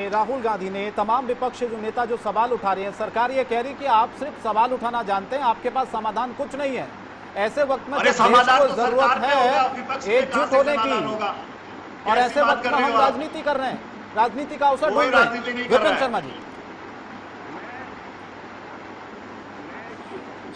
ने, राहुल गांधी ने, तमाम विपक्ष जो नेता जो सवाल उठा रहे हैं, सरकार ये कह रही कि आप सिर्फ सवाल उठाना जानते हैं, आपके पास समाधान कुछ नहीं है। ऐसे वक्त में देश को जरूरत है एकजुट होने की, और ऐसे वक्त में हम राजनीति कर रहे हैं, राजनीति का अवसर ढूंढ रहे हैं। विपिन शर्मा जी।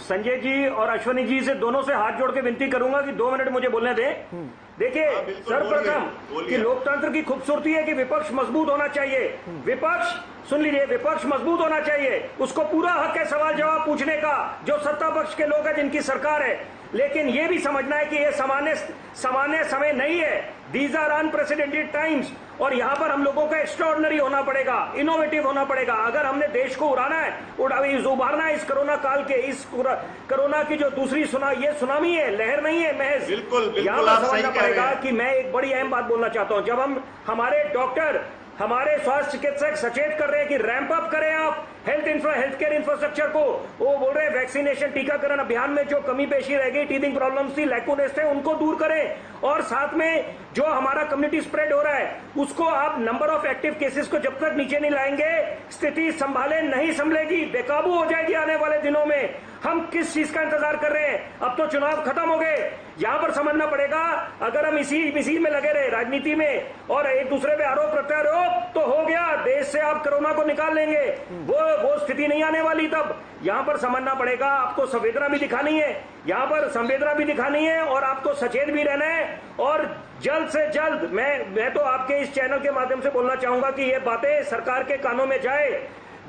संजय जी और अश्वनी जी से दोनों से हाथ जोड़ के विनती करूंगा कि 2 मिनट मुझे बोलने दें। देखिए, सर्वप्रथम कि लोकतंत्र की खूबसूरती है कि विपक्ष मजबूत होना चाहिए। विपक्ष, सुन लीजिए, विपक्ष मजबूत होना चाहिए, उसको पूरा हक है सवाल जवाब पूछने का, जो सत्ता पक्ष के लोग हैं जिनकी सरकार है। लेकिन यह भी समझना है कि यह सामान्य समय नहीं है। दीज आर अनप्रेसिडेंटेड टाइम्स, और यहां पर हम लोगों को एक्स्ट्राऑर्डिनरी होना पड़ेगा, इनोवेटिव होना पड़ेगा। अगर हमने देश को उड़ाना है, उभारना है इस कोरोना काल के, इस कोरोना की जो दूसरी ये सुनामी है, लहर नहीं है महज। बिल्कुल यहां पर समझना पड़ेगा कि मैं एक बड़ी अहम बात बोलना चाहता हूं। जब हम हमारे डॉक्टर, हमारे स्वास्थ्य चिकित्सक सचेत कर रहे हैं कि रैंप अप करें आप हेल्थ केयर इंफ्रास्ट्रक्चर को, वो बोल रहे हैं वैक्सीनेशन टीकाकरण अभियान में जो कमी पेशी रह गई, टीथिंग प्रॉब्लम्स थी, लैकुनेस थे, उनको दूर करें। और साथ में जो हमारा कम्युनिटी स्प्रेड हो रहा है उसको आप नंबर ऑफ एक्टिव केसेस को जब तक नीचे नहीं लाएंगे, स्थिति संभाले नहीं संभलेगी, बेकाबू हो जाएगी आने वाले दिनों में। हम किस चीज का इंतजार कर रहे हैं? अब तो चुनाव खत्म हो गए। यहां पर समझना पड़ेगा, अगर हम इसी में लगे रहे राजनीति में और एक दूसरे पे आरोप प्रत्यारोप, तो हो गया, देश से आप कोरोना को निकाल लेंगे, वो स्थिति नहीं आने वाली। तब यहां पर समझना पड़ेगा, आपको संवेदना भी दिखानी है, यहां पर संवेदना भी दिखानी है, और आपको सचेत भी रहना है। और जल्द से जल्द मैं तो आपके इस चैनल के माध्यम से बोलना चाहूंगा कि ये बातें सरकार के कानों में जाए।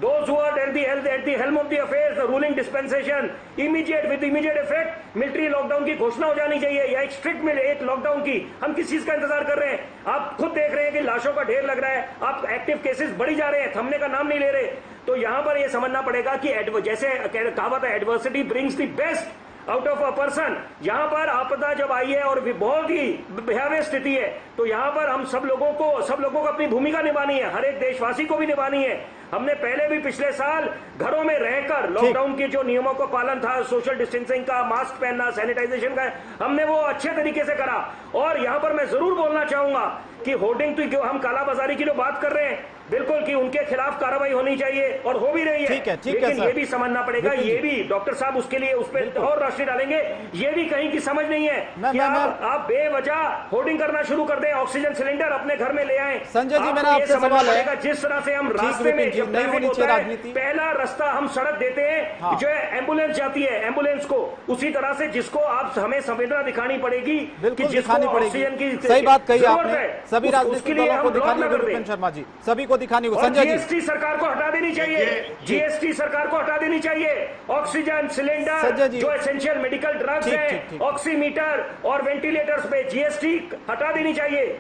Those who are at the helm of the affairs, the ruling dispensation, with immediate effect, military lockdown की घोषणा हो जानी चाहिए, या एक स्ट्रिक्ट एक लॉकडाउन की। हम किस चीज का इंतजार कर रहे हैं? आप खुद देख रहे हैं कि लाशों का ढेर लग रहा है, आप एक्टिव केसेस बढ़ी जा रहे हैं, थमने का नाम नहीं ले रहे। तो यहां पर यह समझना पड़ेगा कि जैसे कहावत है, adversity brings the best out of a person. यहां पर आपदा जब आई है और बहुत ही भयावह स्थिति है, तो यहां पर हम सब लोगों को अपनी भूमिका निभानी है, हर एक देशवासी को भी निभानी है। हमने पहले भी पिछले साल घरों में रहकर लॉकडाउन के जो नियमों को पालन था, सोशल डिस्टेंसिंग का, मास्क पहनना, सैनिटाइजेशन का, हमने वो अच्छे तरीके से करा। और यहां पर मैं जरूर बोलना चाहूंगा कि होर्डिंग की जो हम कालाबाजारी की जो बात कर रहे हैं, बिल्कुल कि उनके खिलाफ कार्रवाई होनी चाहिए और हो भी रही है। लेकिन ये भी समझना पड़ेगा, ये भी डॉक्टर साहब उसके लिए उस पर और रोशनी डालेंगे, ये भी कहीं की समझ नहीं है कि आप बेवजह होर्डिंग करना शुरू कर दें, ऑक्सीजन सिलेंडर अपने घर में ले आए। संजय जी, मेरा आपसे सवाल है, जिस तरह से हम रास्ते में जब ट्रैफिक होता है, पहला रास्ता हम सड़क देते हैं, जो है एम्बुलेंस जाती है, एम्बुलेंस को, उसी तरह से जिसको आप हमें संवेदना दिखानी पड़ेगी कि जिसको ऑक्सीजन की सही बात कही आपने, सभी राजनीतिक दलों को दिखानी होगी। विपिन शर्मा जी, सभी को दिखानी होगी। संजय जी, जीएसटी सरकार को हटा देनी चाहिए, जीएसटी सरकार को हटा देनी चाहिए। ऑक्सीजन सिलेंडर, जो एसेंशियल मेडिकल ड्रग्स हैं, ऑक्सीमीटर और वेंटिलेटर्स पे जीएसटी हटा देनी चाहिए।